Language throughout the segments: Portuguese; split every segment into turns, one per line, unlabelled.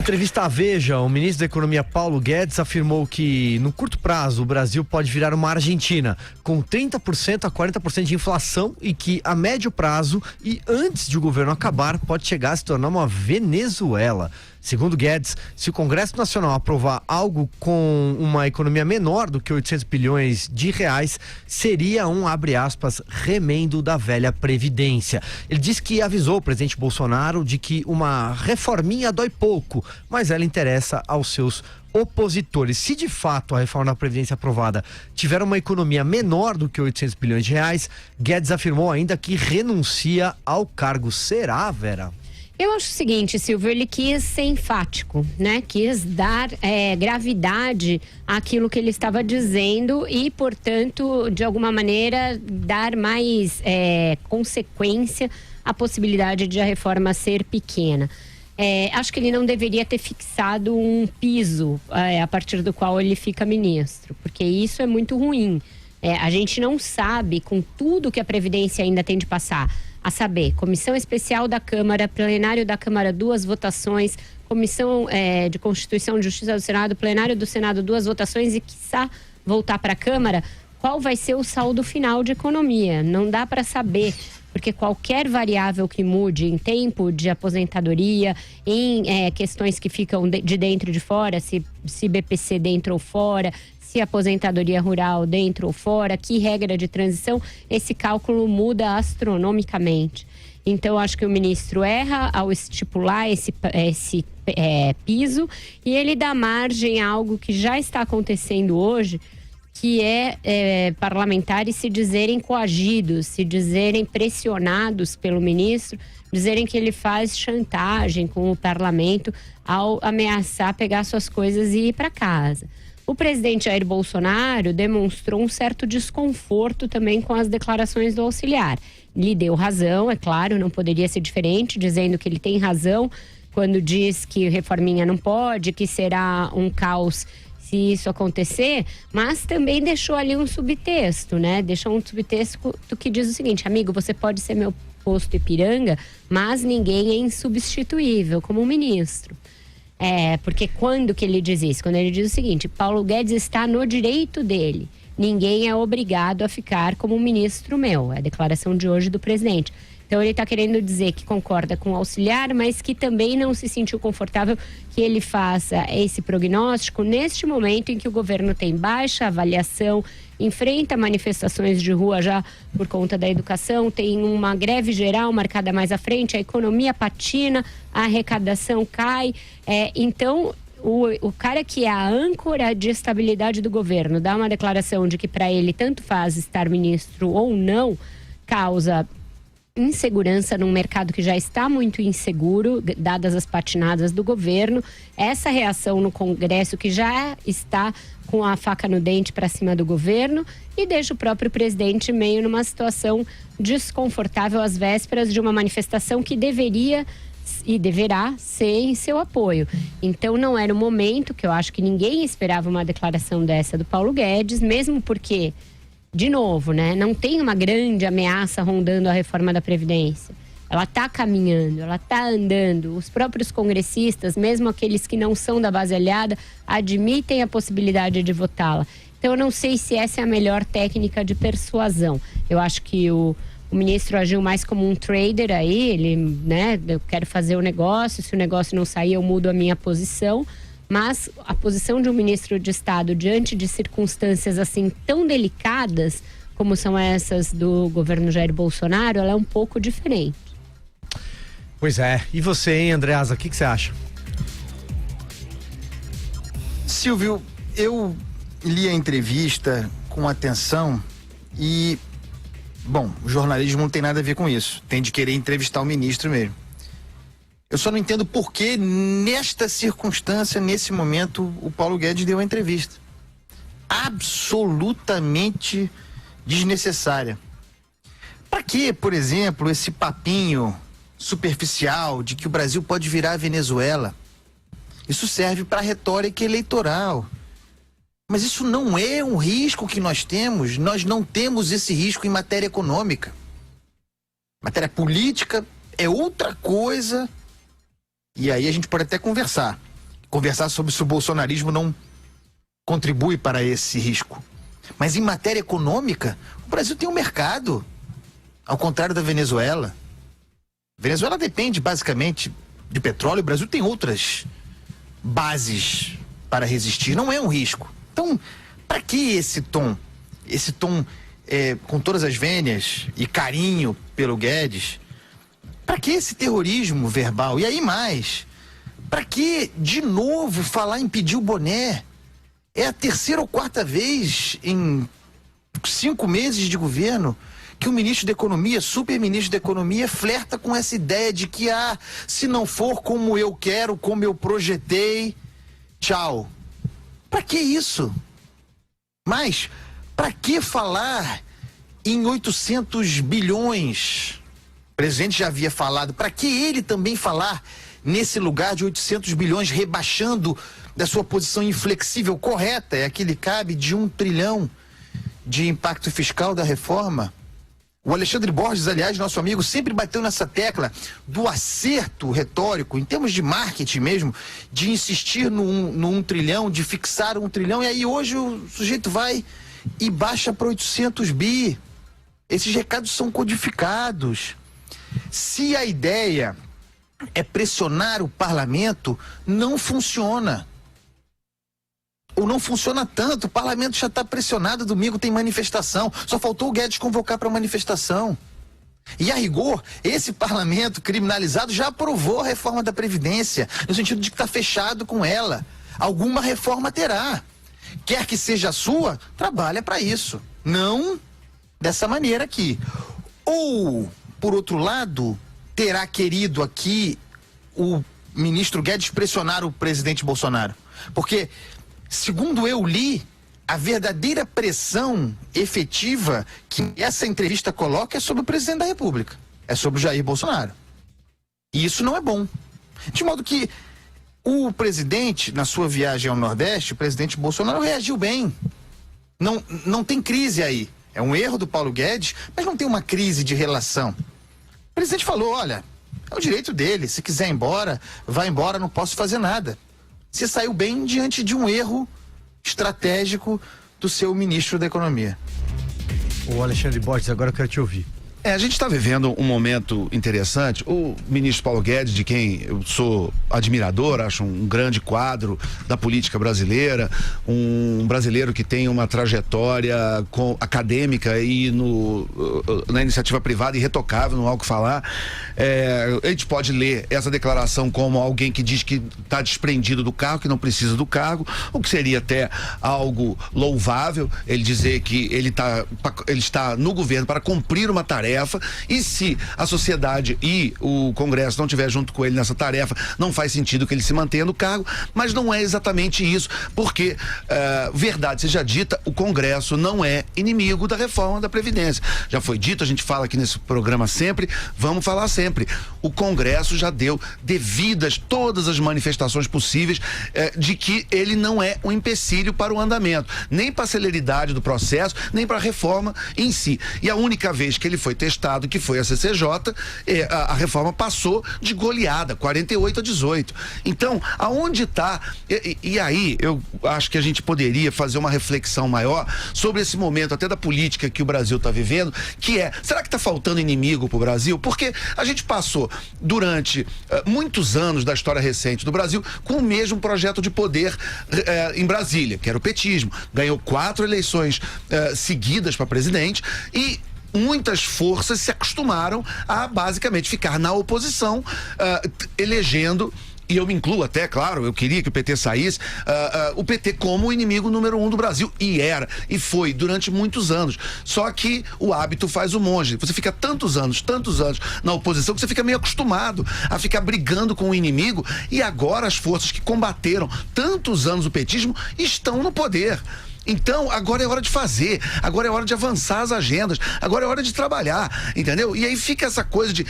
entrevista à Veja, o ministro da Economia Paulo Guedes afirmou que no curto prazo o Brasil pode virar uma Argentina com 30% a 40% de inflação e que a médio prazo e antes de o governo acabar pode chegar a se tornar uma Venezuela. Segundo Guedes, se o Congresso Nacional aprovar algo com uma economia menor do que 800 bilhões de reais, seria um, abre aspas, remendo da velha Previdência. Ele disse que avisou o presidente Bolsonaro de que uma reforminha dói pouco, mas ela interessa aos seus opositores. Se de fato a reforma da Previdência aprovada tiver uma economia menor do que 800 bilhões de reais, Guedes afirmou ainda que renuncia ao cargo. Será, Vera?
Eu acho o seguinte, Silvio, ele quis ser enfático, né? Quis dar gravidade àquilo que ele estava dizendo e, portanto, de alguma maneira, dar mais consequência à possibilidade de a reforma ser pequena. Acho que ele não deveria ter fixado um piso a partir do qual ele fica ministro, porque isso é muito ruim. A gente não sabe, com tudo que a Previdência ainda tem de passar, a saber, comissão especial da Câmara, plenário da Câmara, 2 votações, comissão de Constituição e Justiça do Senado, plenário do Senado, 2 votações e, quiçá, voltar para a Câmara, qual vai ser o saldo final de economia? Não dá para saber, porque qualquer variável que mude em tempo de aposentadoria, em questões que ficam de dentro e de fora, se BPC dentro ou fora, se aposentadoria rural dentro ou fora, que regra de transição, esse cálculo muda astronomicamente. Então, acho que o ministro erra ao estipular esse piso e ele dá margem a algo que já está acontecendo hoje, que parlamentares se dizerem coagidos, se dizerem pressionados pelo ministro, dizerem que ele faz chantagem com o parlamento ao ameaçar pegar suas coisas e ir para casa. O presidente Jair Bolsonaro demonstrou um certo desconforto também com as declarações do auxiliar. Lhe deu razão, é claro, não poderia ser diferente, dizendo que ele tem razão quando diz que reforminha não pode, que será um caos se isso acontecer, mas também deixou ali um subtexto, né? Deixou um subtexto que diz o seguinte: amigo, você pode ser meu posto Ipiranga, mas ninguém é insubstituível como ministro. Porque quando que ele diz isso? Quando ele diz o seguinte: Paulo Guedes está no direito dele. Ninguém é obrigado a ficar como ministro meu. É a declaração de hoje do presidente. Então ele está querendo dizer que concorda com o auxiliar, mas que também não se sentiu confortável que ele faça esse prognóstico neste momento em que o governo tem baixa avaliação, enfrenta manifestações de rua já por conta da educação, tem uma greve geral marcada mais à frente, a economia patina, a arrecadação cai. Então, o cara que é a âncora de estabilidade do governo dá uma declaração de que para ele tanto faz estar ministro ou não, causa insegurança num mercado que já está muito inseguro, dadas as patinadas do governo. Essa reação no Congresso, que já está com a faca no dente para cima do governo, e deixa o próprio presidente meio numa situação desconfortável às vésperas de uma manifestação que deveria e deverá ser em seu apoio. Então não era o momento, que eu acho que ninguém esperava uma declaração dessa do Paulo Guedes, mesmo porque, de novo, né, não tem uma grande ameaça rondando a reforma da Previdência. Ela está caminhando, ela está andando. Os próprios congressistas, mesmo aqueles que não são da base aliada, admitem a possibilidade de votá-la. Então eu não sei se essa é a melhor técnica de persuasão. Eu acho que o ministro agiu mais como um trader aí, ele, né, eu quero fazer o negócio, se o negócio não sair eu mudo a minha posição. Mas a posição de um ministro de Estado diante de circunstâncias assim tão delicadas como são essas do governo Jair Bolsonaro, ela é um pouco diferente.
Pois é. E você, hein, Andreasa, o que você acha?
Silvio, eu li a entrevista com atenção e, bom, o jornalismo não tem nada a ver com isso. Tem de querer entrevistar o ministro mesmo. Eu só não entendo por que, nesta circunstância, nesse momento, o Paulo Guedes deu a entrevista. Absolutamente desnecessária. Para que, por exemplo, esse papinho superficial de que o Brasil pode virar a Venezuela? Isso serve para retórica eleitoral. Mas isso não é um risco que nós temos. Nós não temos esse risco em matéria econômica. Matéria política é outra coisa. E aí a gente pode até conversar. conversar sobre se o bolsonarismo não contribui para esse risco. Mas em matéria econômica, o Brasil tem um mercado, ao contrário da Venezuela. A Venezuela depende basicamente de petróleo, o Brasil tem outras bases para resistir, não é um risco. Então, para que esse tom com todas as vênias e carinho pelo Guedes? Para que esse terrorismo verbal? E aí mais, para que de novo falar em pedir o boné? É a terceira ou quarta vez em 5 meses de governo que o ministro da Economia, super-ministro da Economia, flerta com essa ideia de que, se não for como eu quero, como eu projetei, tchau. Para que isso? Mas, para que falar em 800 bilhões? O presidente já havia falado. Para que ele também falar nesse lugar de 800 bilhões, rebaixando da sua posição inflexível correta, é a que lhe cabe, de 1 trilhão de impacto fiscal da reforma? O Alexandre Borges, aliás, nosso amigo, sempre bateu nessa tecla do acerto retórico, em termos de marketing mesmo, de insistir no 1 trilhão, de fixar 1 trilhão, e aí hoje o sujeito vai e baixa para 800 bi. Esses recados são codificados. Se a ideia é pressionar o parlamento, não funciona. Ou não funciona tanto, o parlamento já está pressionado, domingo tem manifestação, só faltou o Guedes convocar para manifestação. E a rigor, esse parlamento criminalizado já aprovou a reforma da Previdência, no sentido de que está fechado com ela. Alguma reforma terá. Quer que seja a sua, trabalha para isso. Não dessa maneira aqui. Ou, por outro lado, terá querido aqui o ministro Guedes pressionar o presidente Bolsonaro. Porque, segundo eu li, a verdadeira pressão efetiva que essa entrevista coloca é sobre o presidente da República. É sobre o Jair Bolsonaro. E isso não é bom. De modo que o presidente, na sua viagem ao Nordeste, o presidente Bolsonaro reagiu bem. Não tem crise aí. É um erro do Paulo Guedes, mas não tem uma crise de relação. O presidente falou, olha, é o direito dele, se quiser ir embora, vai embora, não posso fazer nada. Você saiu bem diante de um erro estratégico do seu ministro da Economia.
O Alexandre Borges, agora eu quero te ouvir.
A gente está vivendo um momento interessante. O ministro Paulo Guedes, de quem eu sou admirador, acho um grande quadro da política brasileira, um brasileiro que tem uma trajetória acadêmica e na iniciativa privada irretocável, não há o que falar. A gente pode ler essa declaração como alguém que diz que está desprendido do cargo, que não precisa do cargo, o que seria até algo louvável, ele dizer que ele está no governo para cumprir uma tarefa, e se a sociedade e o Congresso não estiver junto com ele nessa tarefa, não faz sentido que ele se mantenha no cargo, mas não é exatamente isso, porque, verdade seja dita, o Congresso não é inimigo da reforma da Previdência. Já foi dito, a gente fala aqui nesse programa sempre, vamos falar sempre. O Congresso já deu devidas todas as manifestações possíveis de que ele não é um empecilho para o andamento, nem para a celeridade do processo, nem para a reforma em si. E a única vez que ele foi testado, que foi a CCJ, a reforma passou de goleada, 48-18. Então, aonde está? E aí, eu acho que a gente poderia fazer uma reflexão maior sobre esse momento até da política que o Brasil está vivendo, que será que está faltando inimigo para o Brasil? Porque a gente passou durante muitos anos da história recente do Brasil com o mesmo projeto de poder em Brasília, que era o petismo. Ganhou 4 eleições seguidas para presidente e muitas forças se acostumaram a basicamente ficar na oposição, elegendo, e eu me incluo até, claro, eu queria que o PT saísse, o PT como o inimigo número 1 do Brasil, e foi durante muitos anos. Só que o hábito faz o monge. Você fica tantos anos na oposição que você fica meio acostumado a ficar brigando com o inimigo, e agora as forças que combateram tantos anos o petismo estão no poder. Então, agora é hora de fazer, agora é hora de avançar as agendas, agora é hora de trabalhar, entendeu? E aí fica essa coisa de,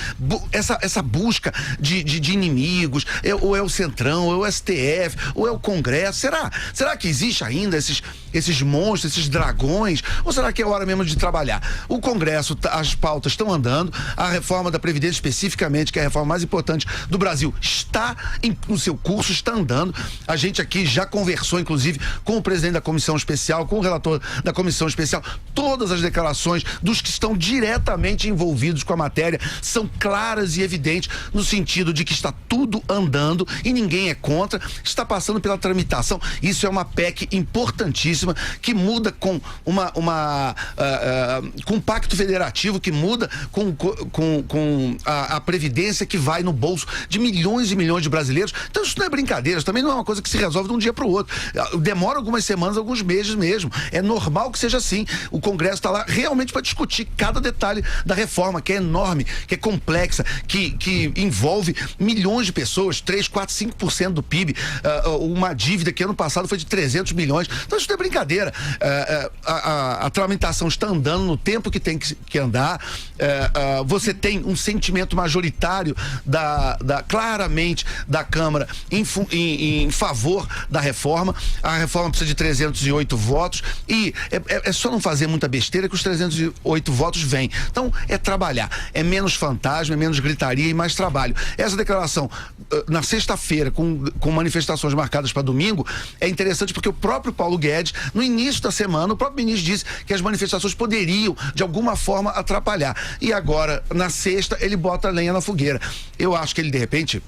essa busca de inimigos, ou é o Centrão, ou é o STF, ou é o Congresso, será que existe ainda esses monstros, esses dragões, ou será que é hora mesmo de trabalhar? O Congresso, as pautas estão andando, a reforma da Previdência especificamente, que é a reforma mais importante do Brasil, está no seu curso, está andando. A gente aqui já conversou, inclusive, com o presidente da comissão especial, com o relator da comissão especial. Todas as declarações dos que estão diretamente envolvidos com a matéria são claras e evidentes no sentido de que está tudo andando e ninguém é contra, está passando pela tramitação. Isso é uma PEC importantíssima que muda com com um pacto federativo, que muda com a previdência que vai no bolso de milhões e milhões de brasileiros. Então isso não é brincadeira, também não é uma coisa que se resolve de um dia para o outro. Demora algumas semanas, alguns meses mesmo. É normal que seja assim. O Congresso está lá realmente para discutir cada detalhe da reforma, que é enorme, que é complexa, que envolve milhões de pessoas, 3, 4, 5% do PIB, uma dívida que ano passado foi de 300 milhões. Então isso não é brincadeira. A tramitação está andando no tempo que tem que andar. Você tem um sentimento majoritário claramente da Câmara em favor da reforma. A reforma precisa de 308 votos e é só não fazer muita besteira que os 308 votos vêm. Então é trabalhar, é menos fantasma, é menos gritaria e mais trabalho. Essa declaração na sexta-feira com manifestações marcadas para domingo é interessante porque o próprio Paulo Guedes, no início da semana, o próprio ministro disse que as manifestações poderiam de alguma forma atrapalhar, e agora na sexta ele bota a lenha na fogueira. Eu acho que ele de repente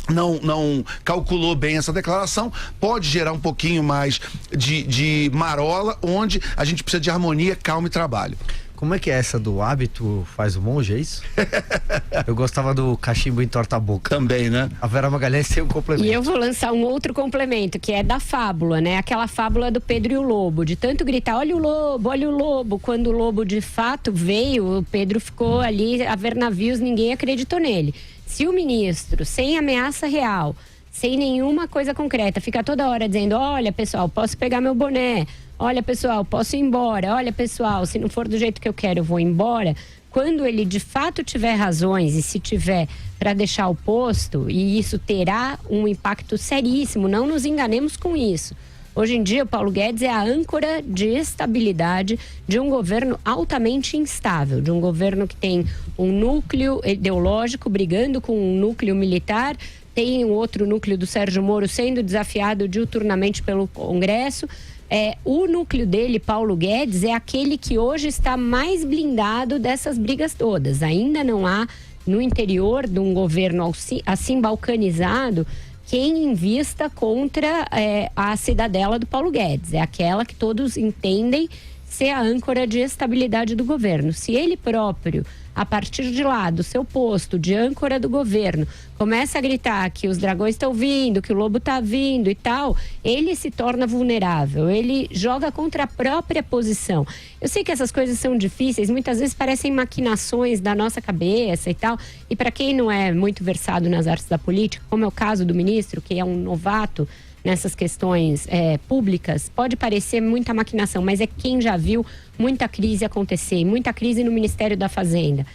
não calculou bem essa declaração, pode gerar um pouquinho mais de marola, onde a gente precisa de harmonia, calma e trabalho.
Como é que é essa do hábito faz o monge, é isso? Eu gostava do cachimbo em torta a boca.
Também, né?
A Vera Magalhães tem um complemento.
E eu vou lançar um outro complemento, que é da fábula, né? Aquela fábula do Pedro e o Lobo, de tanto gritar, olha o lobo, olha o lobo. Quando o lobo de fato veio, o Pedro ficou ali a ver navios, ninguém acreditou nele. Se o ministro, sem ameaça real, sem nenhuma coisa concreta, fica toda hora dizendo, olha pessoal, posso pegar meu boné, olha pessoal, posso ir embora, olha pessoal, se não for do jeito que eu quero, eu vou embora. Quando ele de fato tiver razões e se tiver para deixar o posto, e isso terá um impacto seríssimo, não nos enganemos com isso. Hoje em dia, o Paulo Guedes é a âncora de estabilidade de um governo altamente instável, de um governo que tem um núcleo ideológico brigando com um núcleo militar, tem um outro núcleo do Sérgio Moro sendo desafiado diuturnamente pelo Congresso. O núcleo dele, Paulo Guedes, é aquele que hoje está mais blindado dessas brigas todas. Ainda não há, no interior de um governo assim balcanizado, quem invista contra a cidadela do Paulo Guedes. É aquela que todos entendem ser a âncora de estabilidade do governo. Se ele próprio, a partir de lá, do seu posto de âncora do governo, começa a gritar que os dragões estão vindo, que o lobo está vindo e tal, ele se torna vulnerável, ele joga contra a própria posição. Eu sei que essas coisas são difíceis, muitas vezes parecem maquinações da nossa cabeça e tal, e para quem não é muito versado nas artes da política, como é o caso do ministro, que é um novato nessas questões públicas, pode parecer muita maquinação, mas é quem já viu muita crise acontecer, muita crise no Ministério da Fazenda.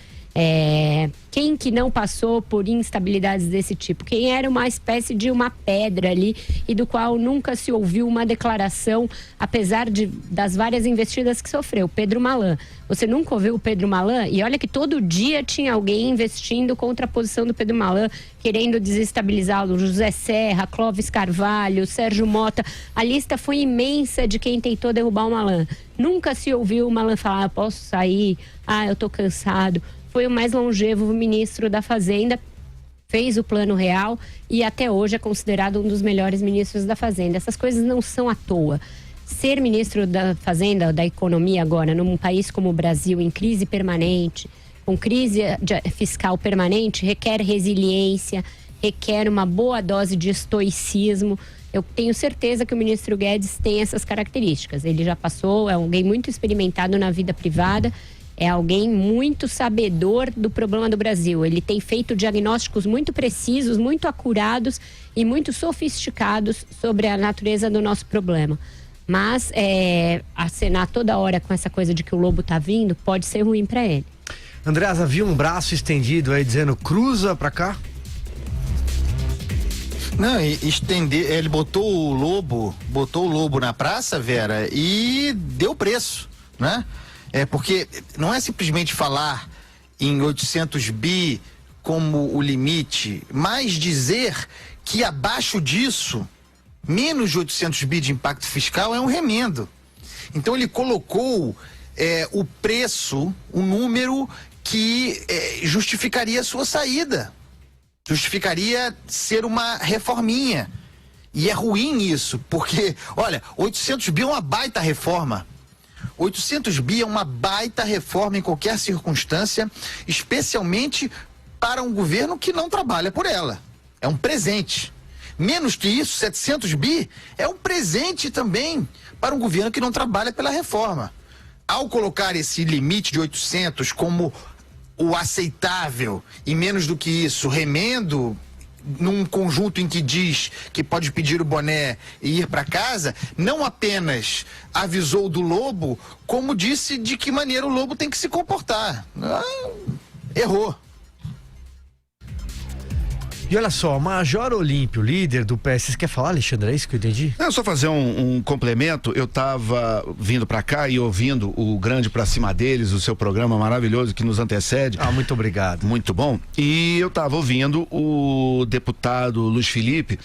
Quem que não passou por instabilidades desse tipo? Quem era uma espécie de uma pedra ali e do qual nunca se ouviu uma declaração, apesar das várias investidas que sofreu? Pedro Malan. Você nunca ouviu o Pedro Malan? E olha que todo dia tinha alguém investindo contra a posição do Pedro Malan, querendo desestabilizá-lo. José Serra, Clóvis Carvalho, Sérgio Mota. A lista foi imensa de quem tentou derrubar o Malan. Nunca se ouviu o Malan falar, posso sair? Eu tô cansado. Foi o mais longevo ministro da Fazenda, fez o Plano Real e até hoje é considerado um dos melhores ministros da Fazenda. Essas coisas não são à toa. Ser ministro da Fazenda, da Economia agora, num país como o Brasil, em crise permanente, com crise fiscal permanente, requer resiliência, requer uma boa dose de estoicismo. Eu tenho certeza que o ministro Guedes tem essas características. Ele já passou, é alguém muito experimentado na vida privada, é alguém muito sabedor do problema do Brasil. Ele tem feito diagnósticos muito precisos, muito acurados e muito sofisticados sobre a natureza do nosso problema. Mas acenar toda hora com essa coisa de que o lobo tá vindo pode ser ruim para ele.
Andreasa, viu um braço estendido aí dizendo cruza pra cá?
Não, estender, ele botou o lobo na praça, Vera, e deu preço, né? Porque não é simplesmente falar em 800 bi como o limite, mas dizer que abaixo disso, menos de 800 bi de impacto fiscal é um remendo. Então ele colocou o preço, o número que justificaria a sua saída. Justificaria ser uma reforminha. E é ruim isso, porque, olha, 800 bi é uma baita reforma. 800 bi é uma baita reforma em qualquer circunstância, especialmente para um governo que não trabalha por ela. É um presente. Menos que isso, 700 bi é um presente também para um governo que não trabalha pela reforma. Ao colocar esse limite de 800 como o aceitável e menos do que isso, remendo, num conjunto em que diz que pode pedir o boné e ir para casa, não apenas avisou do lobo, como disse de que maneira o lobo tem que se comportar. Errou.
E olha só, Major Olímpio, líder do PS, quer falar, Alexandre? É isso que eu entendi?
É só fazer um complemento. Eu tava vindo pra cá e ouvindo o Grande Pra Cima Deles, o seu programa maravilhoso que nos antecede.
Muito obrigado.
Muito bom. E eu tava ouvindo o deputado Luiz Felipe,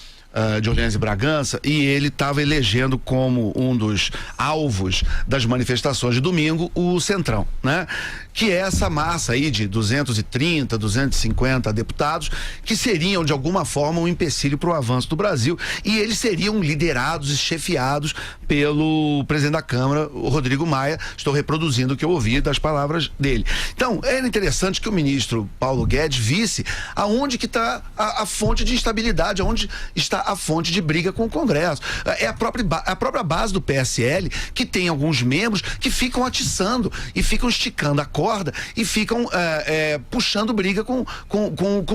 de Orleans e Bragança, e ele estava elegendo como um dos alvos das manifestações de domingo o Centrão, né? Que é essa massa aí de 230, 250 deputados que seriam de alguma forma um empecilho para o avanço do Brasil, e eles seriam liderados e chefiados pelo presidente da Câmara, o Rodrigo Maia. Estou reproduzindo o que eu ouvi das palavras dele. Então, era interessante que o ministro Paulo Guedes visse aonde que está a fonte de instabilidade, aonde está a fonte de briga com o Congresso. É a própria base do PSL, que tem alguns membros que ficam atiçando e ficam esticando a corda e ficam puxando briga com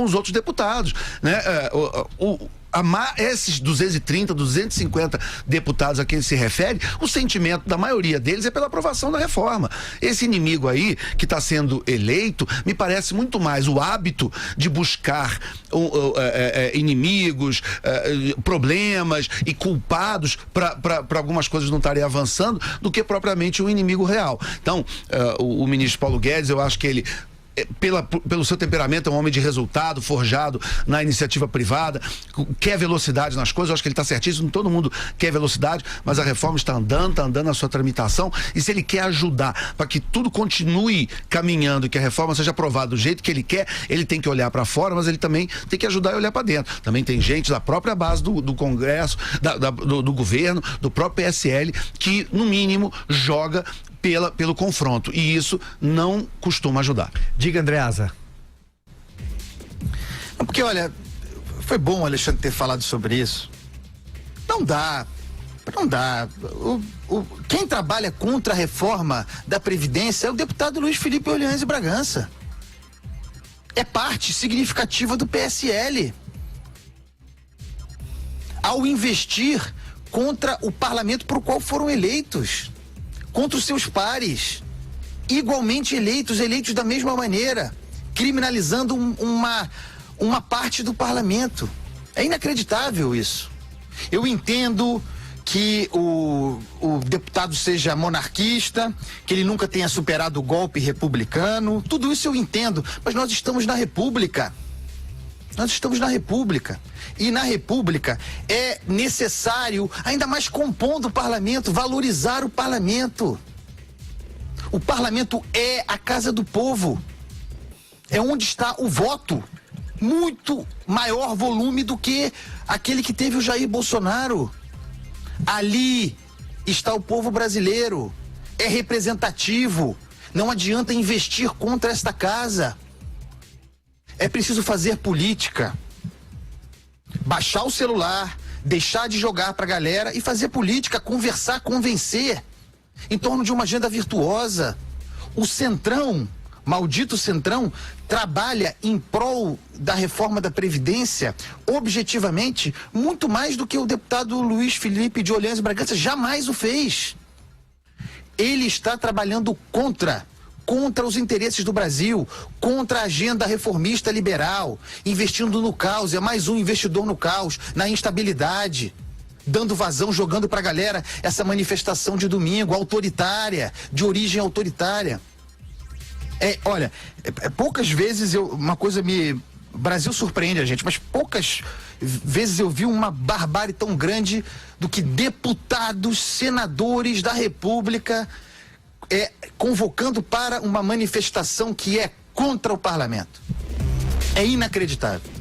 os outros deputados, né? Esses 230, 250 deputados a quem ele se refere, o sentimento da maioria deles é pela aprovação da reforma. Esse inimigo aí que está sendo eleito me parece muito mais o hábito de buscar inimigos, problemas e culpados para algumas coisas não estarem avançando, do que propriamente um inimigo real. Então, o ministro Paulo Guedes, eu acho que ele, pelo seu temperamento, é um homem de resultado, forjado na iniciativa privada, quer velocidade nas coisas. Eu acho que ele está certíssimo, todo mundo quer velocidade, mas a reforma está andando na sua tramitação, e se ele quer ajudar para que tudo continue caminhando e que a reforma seja aprovada do jeito que ele quer, ele tem que olhar para fora, mas ele também tem que ajudar a olhar para dentro. Também tem gente da própria base do Congresso, do governo, do próprio PSL, que no mínimo joga pelo confronto, e isso não costuma ajudar.
Diga, Andreasa.
Porque, olha, foi bom o Alexandre ter falado sobre isso. Não dá. Quem trabalha contra a reforma da Previdência é o deputado Luiz Felipe Orleans e Bragança. É parte significativa do PSL. Ao investir contra o parlamento para o qual foram eleitos, contra os seus pares, igualmente eleitos da mesma maneira, criminalizando uma parte do parlamento. É inacreditável isso. Eu entendo que o deputado seja monarquista, que ele nunca tenha superado o golpe republicano, tudo isso eu entendo, mas nós estamos na República. Nós estamos na República. E na República é necessário, ainda mais compondo o parlamento, valorizar o parlamento. O parlamento é a casa do povo. É onde está o voto. Muito maior volume do que aquele que teve o Jair Bolsonaro. Ali está o povo brasileiro. É representativo. Não adianta investir contra esta casa. É preciso fazer política. Baixar o celular, deixar de jogar pra galera e fazer política, conversar, convencer em torno de uma agenda virtuosa. O Centrão, maldito Centrão, trabalha em prol da reforma da Previdência, objetivamente, muito mais do que o deputado Luiz Felipe de Orleans e Bragança jamais o fez. Ele está trabalhando contra os interesses do Brasil, contra a agenda reformista liberal, investindo no caos, é mais um investidor no caos, na instabilidade, dando vazão, jogando pra galera essa manifestação de domingo, autoritária, de origem autoritária. Olha, poucas vezes uma coisa o Brasil surpreende a gente, mas poucas vezes eu vi uma barbárie tão grande do que deputados, senadores da República convocando para uma manifestação que é contra o parlamento. É inacreditável.